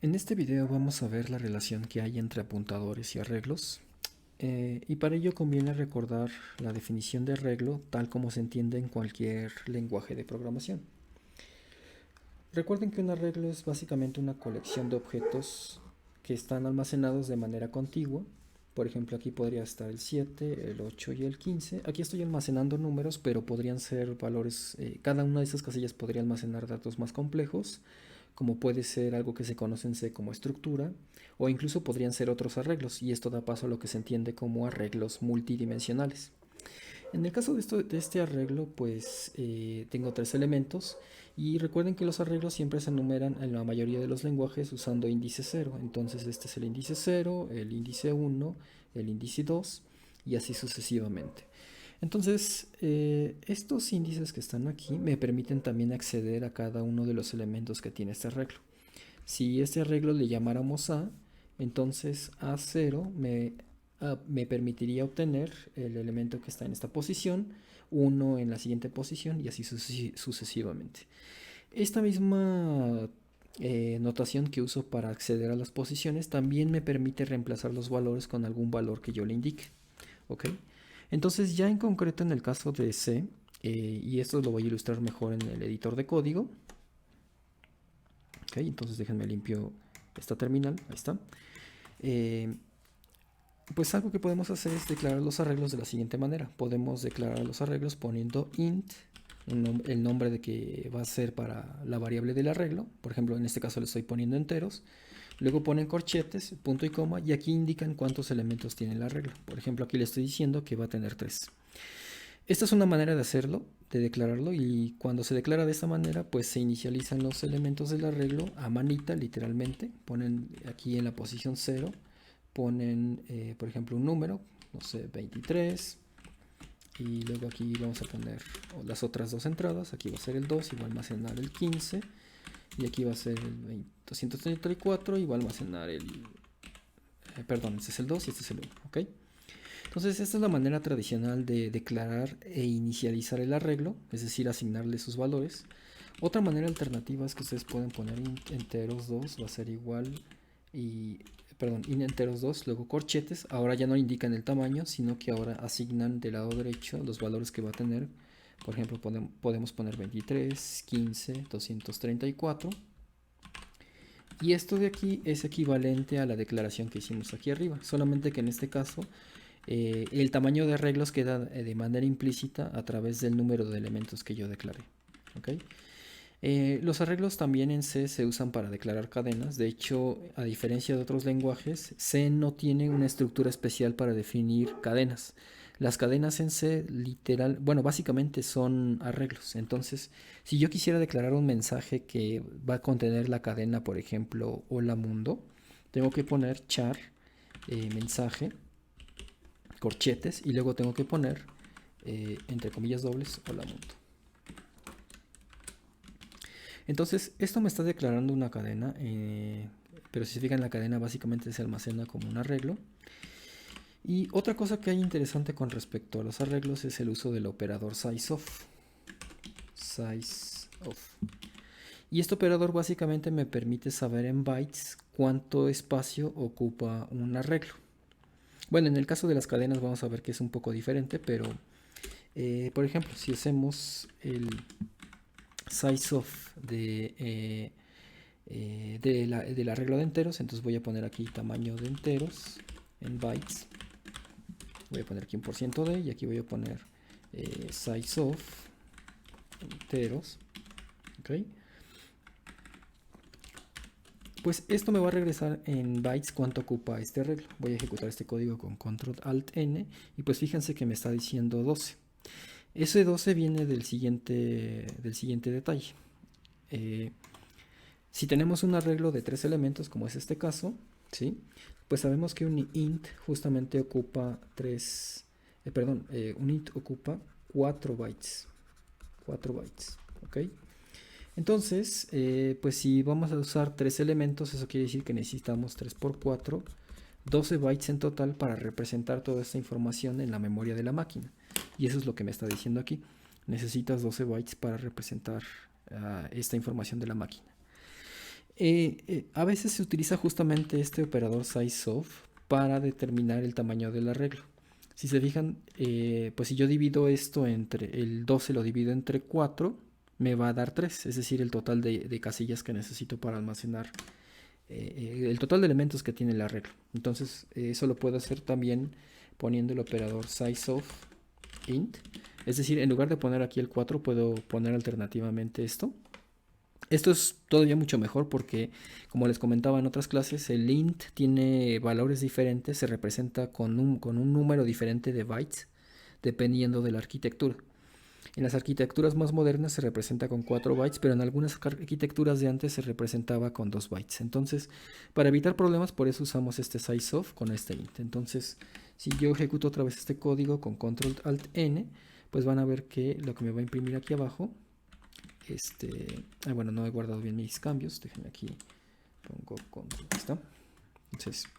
En este video vamos a ver la relación que hay entre apuntadores y arreglos, y para ello conviene recordar la definición de arreglo tal como se entiende en cualquier lenguaje de programación. Recuerden que un arreglo es básicamente una colección de objetos que están almacenados de manera contigua. Por ejemplo, aquí podría estar el 7, el 8 y el 15. Aquí estoy almacenando números, pero podrían ser valores, cada una de esas casillas podría almacenar datos más complejos, como puede ser algo que se conoce en C como estructura, o incluso podrían ser otros arreglos, y esto da paso a lo que se entiende como arreglos multidimensionales. En el caso de este arreglo, pues tengo tres elementos, y recuerden que los arreglos siempre se enumeran en la mayoría de los lenguajes usando índice cero. Entonces este es el índice cero, el índice uno, el índice 2 y así sucesivamente. Entonces, estos índices que están aquí me permiten también acceder a cada uno de los elementos que tiene este arreglo. Si este arreglo le llamáramos A, entonces A0 me permitiría obtener el elemento que está en esta posición, 1 en la siguiente posición y así sucesivamente. Esta misma notación que uso para acceder a las posiciones también me permite reemplazar los valores con algún valor que yo le indique. ¿Ok? Entonces ya en concreto en el caso de C, y esto lo voy a ilustrar mejor en el editor de código. Ok, entonces déjenme limpio esta terminal, ahí está. Eh, pues algo que podemos hacer es declarar los arreglos de la siguiente manera. Podemos declarar los arreglos poniendo int, el nombre de que va a ser para la variable del arreglo. Por ejemplo, en este caso le estoy poniendo enteros. Luego ponen corchetes, punto y coma, y aquí indican cuántos elementos tiene el arreglo. Por ejemplo, aquí le estoy diciendo que va a tener 3. Esta es una manera de hacerlo, de declararlo, y cuando se declara de esta manera, pues se inicializan los elementos del arreglo a manita, literalmente. Ponen aquí en la posición 0, ponen, por ejemplo, un número, no sé, 23, y luego aquí vamos a poner las otras dos entradas. Aquí va a ser el 2 y va a almacenar el 15, y aquí va a ser el 234 y va a almacenar el... perdón, este es el 2 y este es el 1, ¿ok? Entonces esta es la manera tradicional de declarar e inicializar el arreglo, es decir, asignarle sus valores. Otra manera alternativa es que ustedes pueden poner enteros 2, va a ser igual, y perdón, enteros 2, luego corchetes. Ahora ya no indican el tamaño, sino que ahora asignan del lado derecho los valores que va a tener. Por ejemplo, podemos poner 23, 15, 234. Y esto de aquí es equivalente a la declaración que hicimos aquí arriba, solamente que en este caso el tamaño de arreglos queda de manera implícita a través del número de elementos que yo declaré. ¿Okay? Los arreglos también en C se usan para declarar cadenas. De hecho, a diferencia de otros lenguajes, C no tiene una estructura especial para definir cadenas. Las cadenas en C básicamente son arreglos. Entonces, si yo quisiera declarar un mensaje que va a contener la cadena, por ejemplo, hola mundo, tengo que poner char mensaje corchetes y luego tengo que poner entre comillas dobles hola mundo. Entonces esto me está declarando una cadena, pero si se fijan, la cadena básicamente se almacena como un arreglo. Y otra cosa que hay interesante con respecto a los arreglos es el uso del operador sizeOf. Y este operador básicamente me permite saber en bytes cuánto espacio ocupa un arreglo. Bueno, en el caso de las cadenas vamos a ver que es un poco diferente, pero por ejemplo, si hacemos el sizeOf del arreglo de enteros, entonces voy a poner aquí tamaño de enteros en bytes. Voy a poner aquí un % de, y aquí voy a poner sizeOf enteros. ¿Ok? Pues esto me va a regresar en bytes cuánto ocupa este arreglo. Voy a ejecutar este código con control alt n, y pues fíjense que me está diciendo 12. Ese 12 viene del siguiente detalle. Si tenemos un arreglo de 3 elementos, como es este caso, ¿sí? Pues sabemos que un int justamente ocupa 3, un int ocupa 4 bytes. 4 bytes, ¿ok? Entonces, pues si vamos a usar 3 elementos, eso quiere decir que necesitamos 3 por 4, 12 bytes en total para representar toda esta información en la memoria de la máquina. Y eso es lo que me está diciendo aquí. Necesitas 12 bytes para representar esta información de la máquina. A veces se utiliza justamente este operador sizeOf para determinar el tamaño del arreglo. Si se fijan, pues si yo divido esto entre el 12, lo divido entre 4, me va a dar 3, es decir, el total de casillas que necesito para almacenar, el total de elementos que tiene el arreglo. Entonces, eso lo puedo hacer también poniendo el operador sizeOf int. Es decir, en lugar de poner aquí el 4, puedo poner alternativamente esto. Esto es todavía mucho mejor porque, como les comentaba en otras clases, el int tiene valores diferentes, se representa con un número diferente de bytes dependiendo de la arquitectura. En las arquitecturas más modernas se representa con 4 bytes, pero en algunas arquitecturas de antes se representaba con 2 bytes. Entonces, para evitar problemas, por eso usamos este sizeOf con este int. Entonces, si yo ejecuto otra vez este código con control alt n, pues van a ver que lo que me va a imprimir aquí abajo, bueno, no he guardado bien mis cambios, déjenme aquí, pongo control, ¿está? Entonces,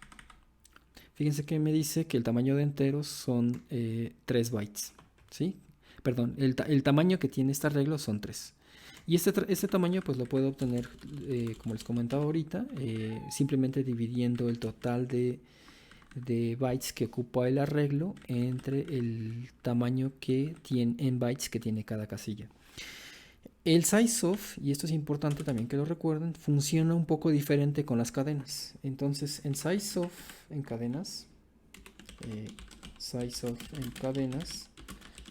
fíjense que me dice que el tamaño de enteros son 3 bytes, ¿sí? Perdón, el tamaño que tiene este arreglo son 3. Y este tamaño pues lo puedo obtener, como les comentaba ahorita, simplemente dividiendo el total de bytes que ocupa el arreglo entre el tamaño que tiene en bytes que tiene cada casilla. El sizeOf, y esto es importante también que lo recuerden, funciona un poco diferente con las cadenas. Entonces, en sizeOf en cadenas, sizeOf en cadenas,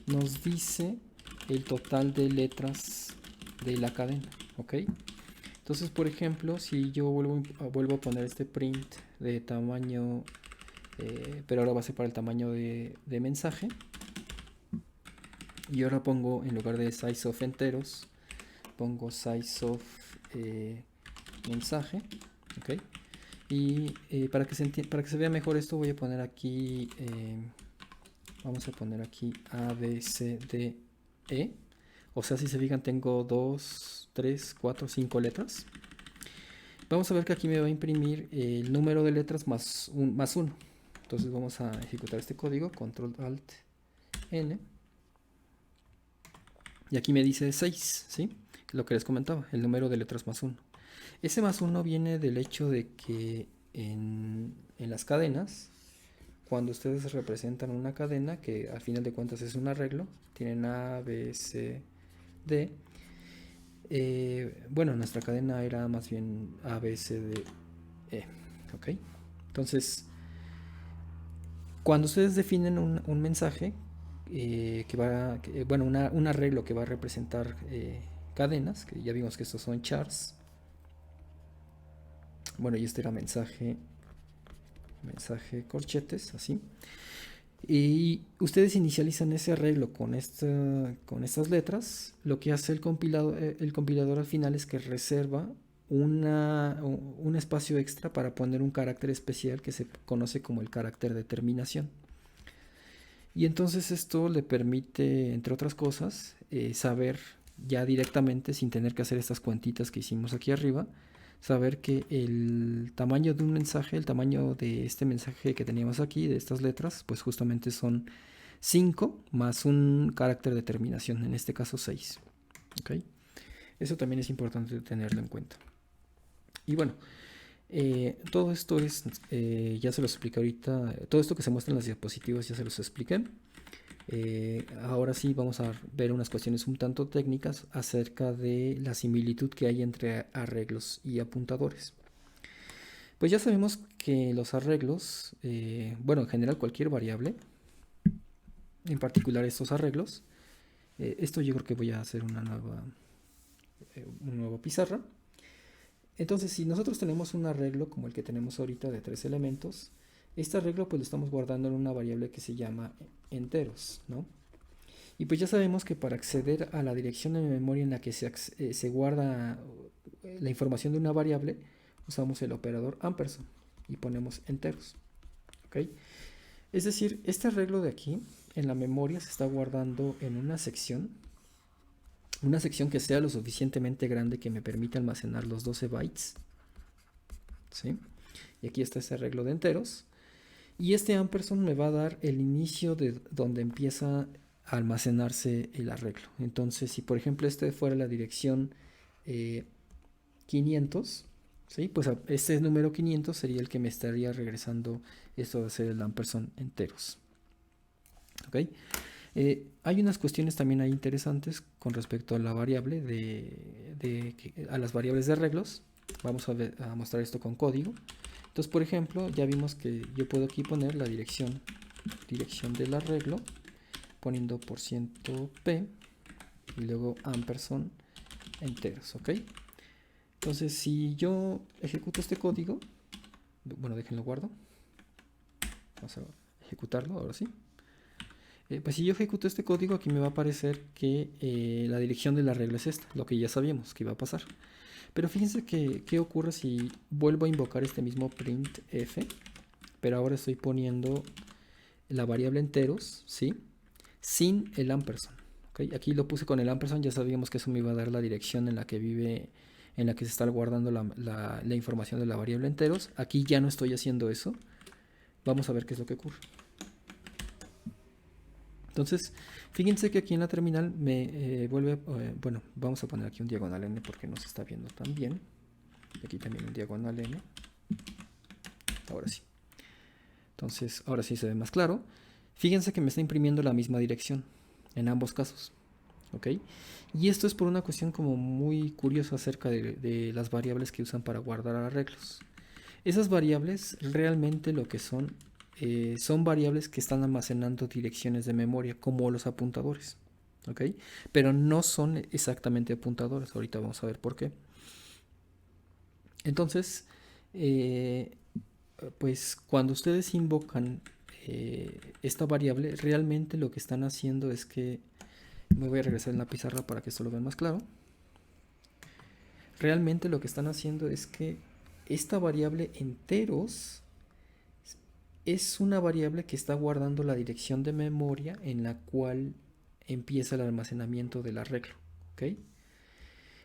nos dice el total de letras de la cadena, ¿ok? Entonces, por ejemplo, si yo vuelvo a poner este print de tamaño, pero ahora va a ser para el tamaño de mensaje, y ahora pongo, en lugar de sizeOf enteros, pongo sizeOf mensaje, ¿ok? Y para que se vea mejor esto, voy a poner aquí, vamos a poner aquí A, B, C, D, E. O sea, si se fijan, tengo 2, 3, 4, 5 letras. Vamos a ver que aquí me va a imprimir el número de letras más 1. Entonces vamos a ejecutar este código, control alt n. Y aquí me dice 6, ¿sí? Lo que les comentaba, el número de letras más 1. Ese más 1 viene del hecho de que en las cadenas, cuando ustedes representan una cadena, que al final de cuentas es un arreglo, tienen A, B, C, D. Bueno, nuestra cadena era más bien A, B, C, D, E. ¿Ok? Entonces, cuando ustedes definen un mensaje, un arreglo que va a representar cadenas, que ya vimos que estos son chars. Bueno, y este era mensaje corchetes, así. Y ustedes inicializan ese arreglo con estas letras. Lo que hace el compilador al final es que reserva un espacio extra para poner un carácter especial que se conoce como el carácter de terminación. Y entonces esto le permite, entre otras cosas, saber ya directamente, sin tener que hacer estas cuentitas que hicimos aquí arriba, saber que el tamaño de un mensaje, el tamaño de este mensaje que teníamos aquí, de estas letras, pues justamente son 5 más un carácter de terminación, en este caso 6. ¿Ok? Eso también es importante tenerlo en cuenta. Y bueno, todo esto es, ya se los expliqué ahorita, todo esto que se muestra en las diapositivas ya se los expliqué. Ahora sí vamos a ver unas cuestiones un tanto técnicas acerca de la similitud que hay entre arreglos y apuntadores. Pues ya sabemos que los arreglos, bueno, en general cualquier variable, en particular estos arreglos, esto yo creo que voy a hacer una nueva pizarra. Entonces, si nosotros tenemos un arreglo como el que tenemos ahorita de 3 elementos, este arreglo pues lo estamos guardando en una variable que se llama enteros, ¿no? Y pues ya sabemos que para acceder a la dirección de memoria en la que se guarda la información de una variable, usamos el operador ampersand y ponemos enteros, ¿ok? Es decir, este arreglo de aquí en la memoria se está guardando en una sección que sea lo suficientemente grande que me permita almacenar los 12 bytes, ¿sí? Y aquí está ese arreglo de enteros. Y este ampersand me va a dar el inicio de donde empieza a almacenarse el arreglo. Entonces, si por ejemplo este fuera la dirección 500, ¿Sí? Pues este número 500 sería el que me estaría regresando esto de hacer el ampersand enteros. ¿Ok? Hay unas cuestiones también ahí interesantes con respecto a la variable a las variables de arreglos. Vamos a mostrar esto con código. Entonces, por ejemplo, ya vimos que yo puedo aquí poner la dirección del arreglo poniendo %p y luego ampersand enteros, ¿ok? Entonces, si yo ejecuto este código, bueno, déjenlo guardo. Vamos a ejecutarlo ahora sí. Pues si yo ejecuto este código, aquí me va a aparecer que la dirección del arreglo es esta, lo que ya sabíamos que iba a pasar. Pero fíjense que qué ocurre si vuelvo a invocar este mismo printf, pero ahora estoy poniendo la variable enteros, ¿sí? Sin el ampersand. ¿Okay? Aquí lo puse con el ampersand, ya sabíamos que eso me iba a dar la dirección en la que vive, en la que se está guardando la información de la variable enteros. Aquí ya no estoy haciendo eso. Vamos a ver qué es lo que ocurre. Entonces, fíjense que aquí en la terminal me vuelve, bueno, vamos a poner aquí un diagonal n porque no se está viendo tan bien. Aquí también un diagonal n. Ahora sí. Entonces, ahora sí se ve más claro. Fíjense que me está imprimiendo la misma dirección en ambos casos. ¿Ok? Y esto es por una cuestión como muy curiosa acerca de las variables que usan para guardar arreglos. Esas variables realmente lo que son variables que están almacenando direcciones de memoria, como los apuntadores. ¿Ok? Pero no son exactamente apuntadores. Ahorita vamos a ver por qué. Entonces, pues cuando ustedes invocan esta variable, realmente lo que están haciendo es que, me voy a regresar en la pizarra para que esto lo vean más claro. Realmente lo que están haciendo es que esta variable enteros es una variable que está guardando la dirección de memoria en la cual empieza el almacenamiento del arreglo. ¿Ok?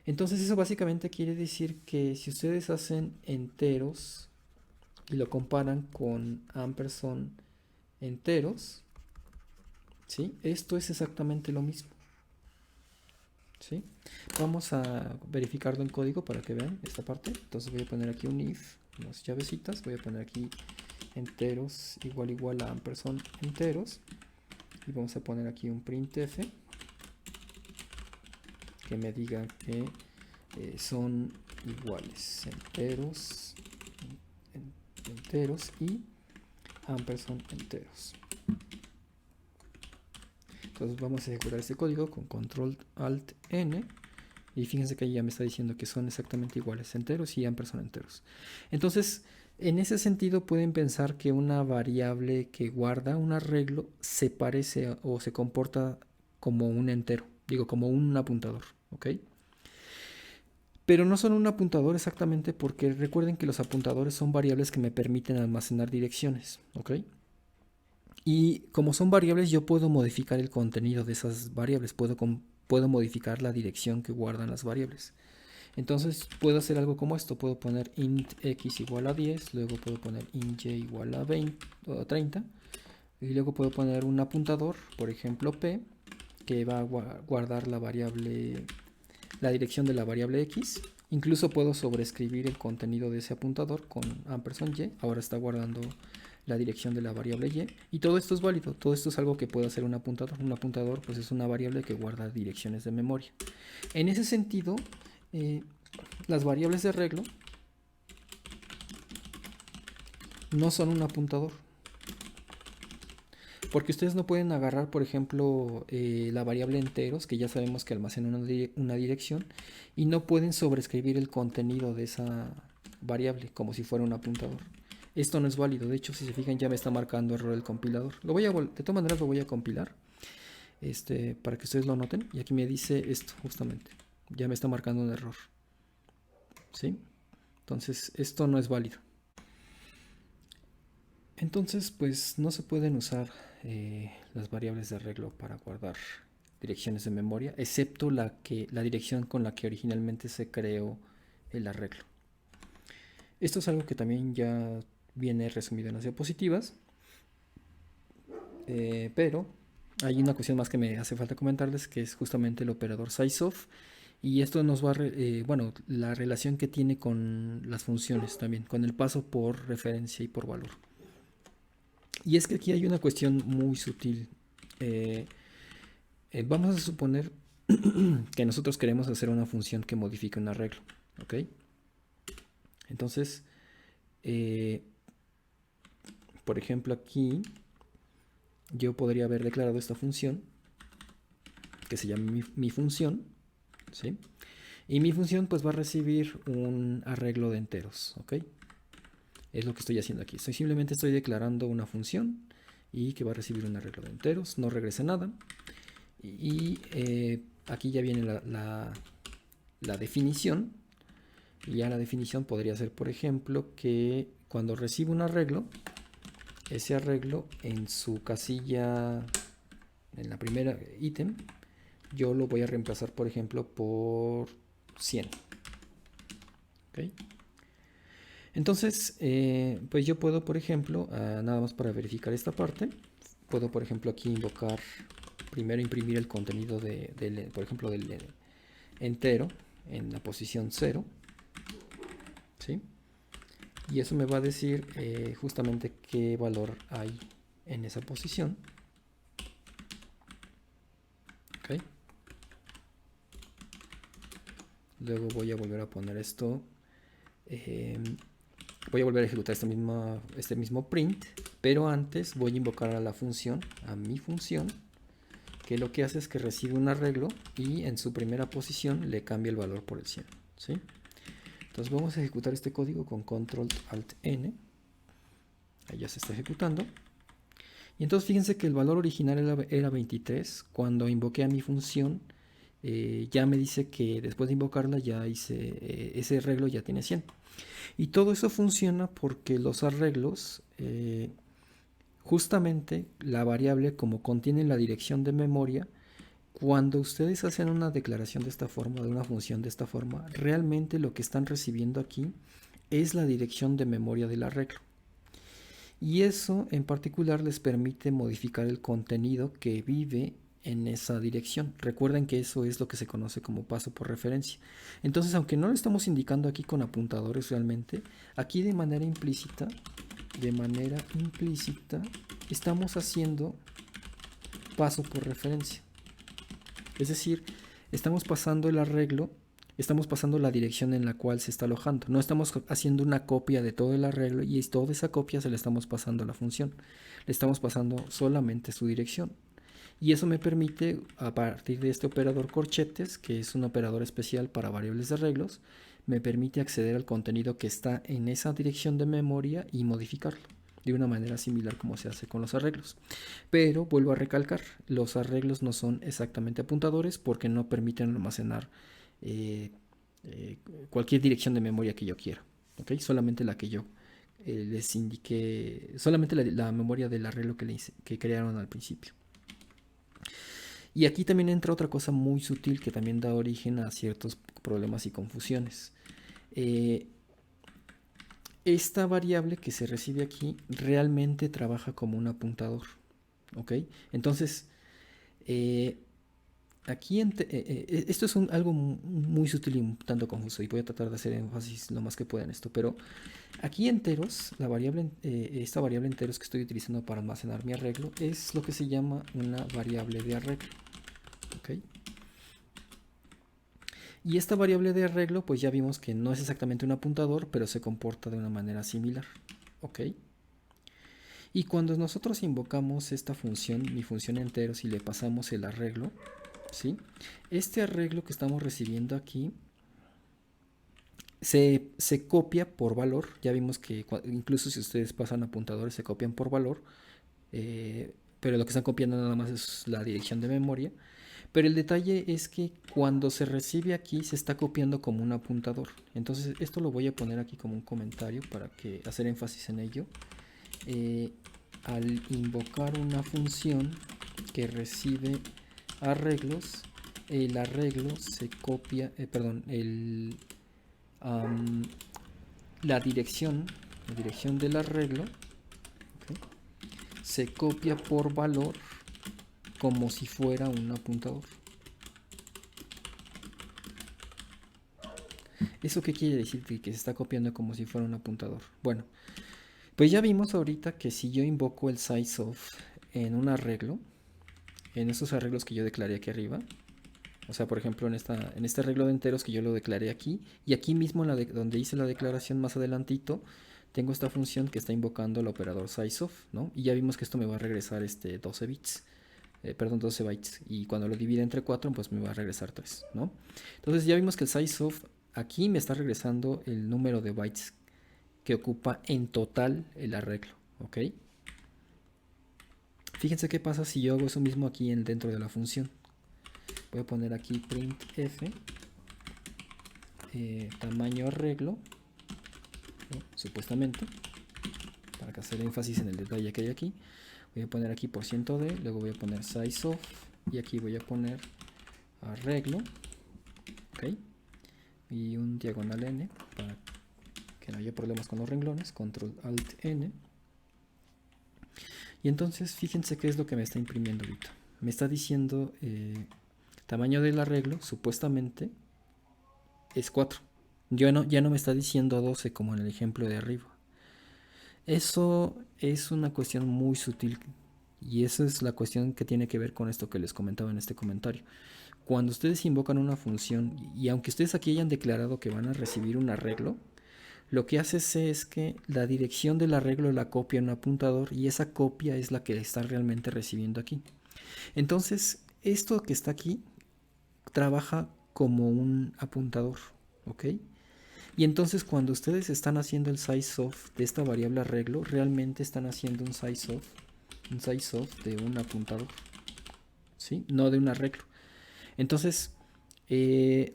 Entonces eso básicamente quiere decir que si ustedes hacen enteros y lo comparan con ampersand enteros, ¿sí? Esto es exactamente lo mismo. ¿Sí? Vamos a verificarlo en código para que vean esta parte. Entonces voy a poner aquí un if, unas llavecitas, voy a poner aquí enteros igual a ampersand enteros y vamos a poner aquí un printf que me diga que son iguales enteros y ampersand enteros. Entonces vamos a ejecutar este código con control alt n y fíjense que ahí ya me está diciendo que son exactamente iguales, enteros y ampersand enteros. Entonces, en ese sentido pueden pensar que una variable que guarda un arreglo se parece o se comporta como un entero, digo, como un apuntador, ¿ok? Pero no son un apuntador exactamente porque recuerden que los apuntadores son variables que me permiten almacenar direcciones, ¿ok? Y como son variables, yo puedo modificar el contenido de esas variables, puedo modificar la dirección que guardan las variables. Entonces puedo hacer algo como esto, puedo poner int x igual a 10, luego puedo poner int y igual a 20 o 30, y luego puedo poner un apuntador, por ejemplo p, que va a guardar la dirección de la variable x. Incluso puedo sobreescribir el contenido de ese apuntador con ampersand y, ahora está guardando la dirección de la variable y, y todo esto es válido, todo esto es algo que puede hacer un apuntador. Un apuntador pues es una variable que guarda direcciones de memoria. En ese sentido, las variables de arreglo no son un apuntador, porque ustedes no pueden agarrar, por ejemplo, la variable enteros, que ya sabemos que almacena una dirección, y no pueden sobreescribir el contenido de esa variable como si fuera un apuntador. Esto no es válido. De hecho, si se fijan, ya me está marcando error el compilador. De todas maneras lo voy a compilar para que ustedes lo noten. Y aquí me dice esto justamente. Ya me está marcando un error. ¿Sí? Entonces, esto no es válido. Entonces, pues no se pueden usar las variables de arreglo para guardar direcciones de memoria, excepto la dirección con la que originalmente se creó el arreglo. Esto es algo que también ya viene resumido en las diapositivas, pero hay una cuestión más que me hace falta comentarles, que es justamente el operador sizeof Y esto nos va a, bueno, la relación que tiene con las funciones también, con el paso por referencia y por valor. Y es que aquí hay una cuestión muy sutil. Eh, Vamos a suponer que nosotros queremos hacer una función que modifique un arreglo, ¿ok? Entonces, eh, por ejemplo, aquí yo podría haber declarado esta función que se llama mi función, ¿sí? Y mi función pues va a recibir un arreglo de enteros, ¿ok? Es lo que estoy haciendo aquí. Simplemente estoy declarando una función y que va a recibir un arreglo de enteros, no regrese nada. Y aquí ya viene la definición. Y ya la definición podría ser, por ejemplo, que cuando recibo un arreglo, ese arreglo en su casilla, en la primera ítem, yo lo voy a reemplazar, por ejemplo, por 100. ¿Okay? Entonces, pues yo puedo, por ejemplo, nada más para verificar esta parte, puedo, por ejemplo, aquí invocar, primero imprimir el contenido por ejemplo, del entero en la posición 0, ¿sí? Y eso me va a decir justamente qué valor hay en esa posición. ¿Okay? Luego voy a volver a poner esto. Voy a volver a ejecutar este mismo print, pero antes voy a invocar a la función, a mi función, que lo que hace es que recibe un arreglo y en su primera posición le cambia el valor por el 100. ¿Sí? Entonces vamos a ejecutar este código con Control Alt N. Ahí ya se está ejecutando. Y entonces fíjense que el valor original era 23. Cuando invoqué a mi función, ya me dice que después de invocarla ya hice ese arreglo, ya tiene 100. Y todo eso funciona porque los arreglos, justamente la variable como contiene la dirección de memoria, cuando ustedes hacen una declaración de esta forma, de una función de esta forma, realmente lo que están recibiendo aquí es la dirección de memoria del arreglo. Y eso en particular les permite modificar el contenido que vive en esa dirección. Recuerden que eso es lo que se conoce como paso por referencia. Entonces, aunque no lo estamos indicando aquí con apuntadores realmente, aquí de manera implícita, estamos haciendo paso por referencia. Es decir, estamos pasando el arreglo, estamos pasando la dirección en la cual se está alojando. No estamos haciendo una copia de todo el arreglo y toda esa copia se la estamos pasando a la función. Le estamos pasando solamente su dirección. Y eso me permite, a partir de este operador corchetes, que es un operador especial para variables de arreglos, me permite acceder al contenido que está en esa dirección de memoria y modificarlo de una manera similar como se hace con los arreglos. Pero vuelvo a recalcar, los arreglos no son exactamente apuntadores porque no permiten almacenar cualquier dirección de memoria que yo quiera. ¿Okay? Solamente la que yo les indiqué, solamente la memoria del arreglo que crearon al principio. Y aquí también entra otra cosa muy sutil que también da origen a ciertos problemas y confusiones. Esta variable que se recibe aquí realmente trabaja como un apuntador. ¿Ok? Entonces, aquí esto es algo muy sutil y un tanto confuso y voy a tratar de hacer énfasis lo más que pueda en esto, pero aquí enteros, esta variable enteros que estoy utilizando para almacenar mi arreglo es lo que se llama una variable de arreglo. ¿Okay? Y esta variable de arreglo pues ya vimos que no es exactamente un apuntador, pero se comporta de una manera similar. ¿Ok? Y cuando nosotros invocamos esta función, mi función enteros, y le pasamos el arreglo, ¿sí? Este arreglo que estamos recibiendo aquí se copia por valor. Ya vimos que incluso si ustedes pasan apuntadores se copian por valor, pero lo que están copiando nada más es la dirección de memoria. Pero el detalle es que cuando se recibe aquí se está copiando como un apuntador. Entonces esto lo voy a poner aquí como un comentario para que hacer énfasis en ello. Al invocar una función que recibe arreglos, el arreglo se copia, la dirección del arreglo, ¿okay? Se copia por valor como si fuera un apuntador. ¿Eso qué quiere decir? Que se está copiando como si fuera un apuntador. Bueno, pues ya vimos ahorita que si yo invoco el sizeOf en un arreglo, en esos arreglos que yo declaré aquí arriba, o sea, por ejemplo, en este arreglo de enteros que yo lo declaré aquí, y aquí mismo donde hice la declaración más adelantito, tengo esta función que está invocando el operador sizeOf, ¿no? Y ya vimos que esto me va a regresar 12 bits, perdón, 12 bytes, y cuando lo divide entre 4, pues me va a regresar 3, ¿no? Entonces ya vimos que el sizeOf aquí me está regresando el número de bytes que ocupa en total el arreglo, ¿ok? Fíjense qué pasa si yo hago eso mismo aquí dentro de la función. Voy a poner aquí printf tamaño arreglo, ¿no? Supuestamente, para que hacer énfasis en el detalle que hay aquí. Voy a poner aquí %d, luego voy a poner sizeOf y aquí voy a poner arreglo, ¿ok? Y un diagonal n para que no haya problemas con los renglones, control alt n. Y entonces fíjense qué es lo que me está imprimiendo ahorita. Me está diciendo tamaño del arreglo, supuestamente es 4. Ya no me está diciendo 12 como en el ejemplo de arriba. Eso es una cuestión muy sutil y esa es la cuestión que tiene que ver con esto que les comentaba en este comentario. Cuando ustedes invocan una función y aunque ustedes aquí hayan declarado que van a recibir un arreglo, lo que hace es que la dirección del arreglo la copia en un apuntador y esa copia es la que está realmente recibiendo aquí. Entonces, esto que está aquí trabaja como un apuntador, ¿ok? Y entonces cuando ustedes están haciendo el sizeOf de esta variable arreglo, realmente están haciendo un sizeOf de un apuntador, ¿sí? No de un arreglo. Entonces, el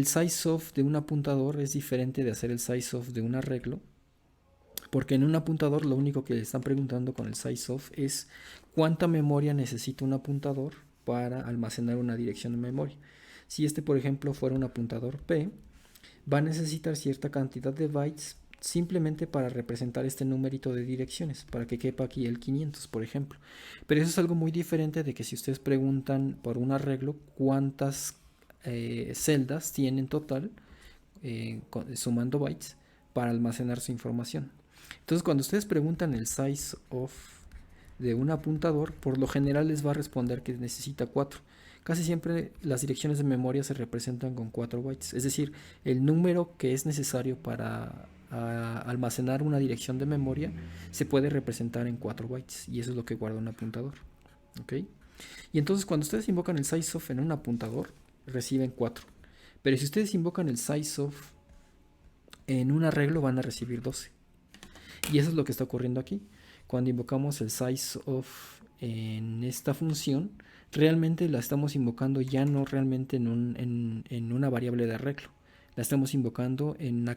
sizeOf de un apuntador es diferente de hacer el sizeOf de un arreglo, porque en un apuntador lo único que le están preguntando con el sizeOf es cuánta memoria necesita un apuntador para almacenar una dirección de memoria. Si este, por ejemplo, fuera un apuntador P, va a necesitar cierta cantidad de bytes simplemente para representar este numerito de direcciones, para que quepa aquí el 500, por ejemplo. Pero eso es algo muy diferente de que si ustedes preguntan por un arreglo cuántas celdas tiene en total, sumando bytes, para almacenar su información. Entonces, cuando ustedes preguntan el sizeOf de un apuntador, por lo general les va a responder que necesita 4. Casi siempre las direcciones de memoria se representan con 4 bytes, es decir, el número que es necesario para almacenar una dirección de memoria se puede representar en 4 bytes y eso es lo que guarda un apuntador, ¿ok? Y entonces cuando ustedes invocan el sizeOf en un apuntador, reciben 4. Pero si ustedes invocan el sizeOf en un arreglo, van a recibir 12. Y eso es lo que está ocurriendo aquí. Cuando invocamos el sizeOf en esta función, realmente la estamos invocando ya no realmente en una variable de arreglo. La estamos invocando en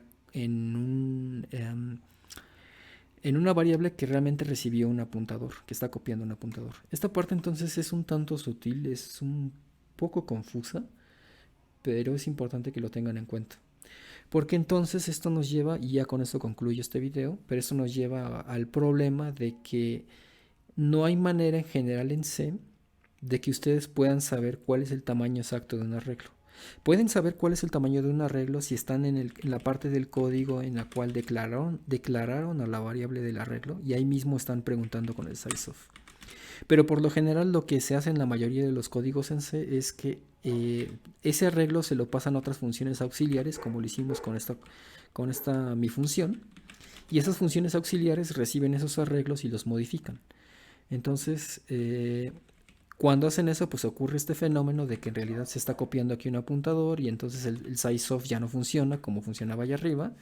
una variable que realmente recibió un apuntador, que está copiando un apuntador. Esta parte entonces es un tanto sutil, es un poco confusa, pero es importante que lo tengan en cuenta. Porque entonces esto nos lleva, y ya con esto concluyo este video, pero esto nos lleva al problema de que no hay manera en general en C de que ustedes puedan saber cuál es el tamaño exacto de un arreglo. Pueden saber cuál es el tamaño de un arreglo si están en la parte del código en la cual declararon a la variable del arreglo y ahí mismo están preguntando con el sizeOf. Pero por lo general lo que se hace en la mayoría de los códigos en C es que ese arreglo se lo pasan a otras funciones auxiliares, como lo hicimos con esta mi función, y esas funciones auxiliares reciben esos arreglos y los modifican. Entonces, cuando hacen eso, pues ocurre este fenómeno de que en realidad se está copiando aquí un apuntador y entonces el sizeOf ya no funciona como funcionaba allá arriba,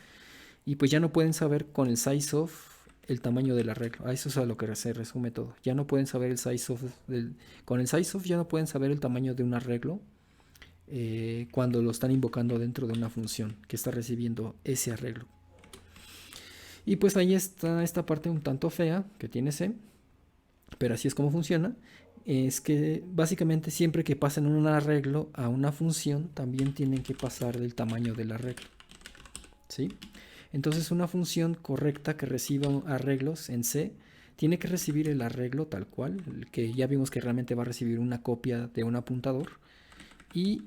y pues ya no pueden saber con el sizeOf el tamaño del arreglo. A eso es a lo que se resume todo. Ya no pueden saber el sizeOf con el sizeOf ya no pueden saber el tamaño de un arreglo cuando lo están invocando dentro de una función que está recibiendo ese arreglo. Y pues ahí está esta parte un tanto fea que tiene C, pero así es como funciona. Es que básicamente siempre que pasen un arreglo a una función, también tienen que pasar del tamaño del arreglo, ¿sí? Entonces una función correcta que reciba arreglos en C tiene que recibir el arreglo tal cual, que ya vimos que realmente va a recibir una copia de un apuntador, y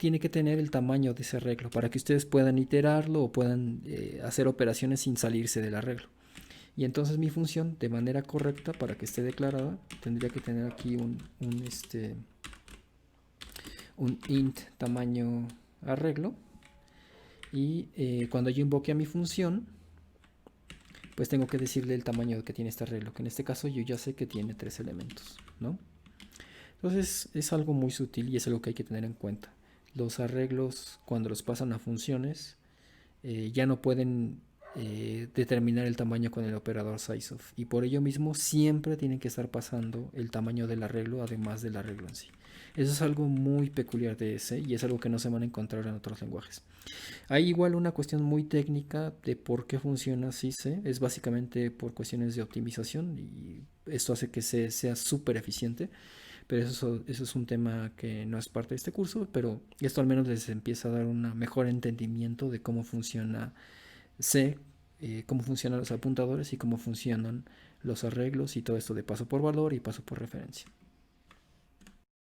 tiene que tener el tamaño de ese arreglo para que ustedes puedan iterarlo o puedan hacer operaciones sin salirse del arreglo. Y entonces mi función, de manera correcta, para que esté declarada, tendría que tener aquí un int tamaño arreglo. Y cuando yo invoque a mi función, pues tengo que decirle el tamaño que tiene este arreglo, que en este caso yo ya sé que tiene 3 elementos, ¿no? Entonces es algo muy sutil y es algo que hay que tener en cuenta. Los arreglos, cuando los pasan a funciones, ya no pueden determinar el tamaño con el operador sizeof, y por ello mismo siempre tienen que estar pasando el tamaño del arreglo además del arreglo en sí. Eso es algo muy peculiar de C y es algo que no se van a encontrar en otros lenguajes. Hay igual una cuestión muy técnica de por qué funciona así C, es básicamente por cuestiones de optimización y esto hace que C sea súper eficiente, pero eso es un tema que no es parte de este curso, pero esto al menos les empieza a dar un mejor entendimiento de cómo funciona C, cómo funcionan los apuntadores y cómo funcionan los arreglos y todo esto de paso por valor y paso por referencia.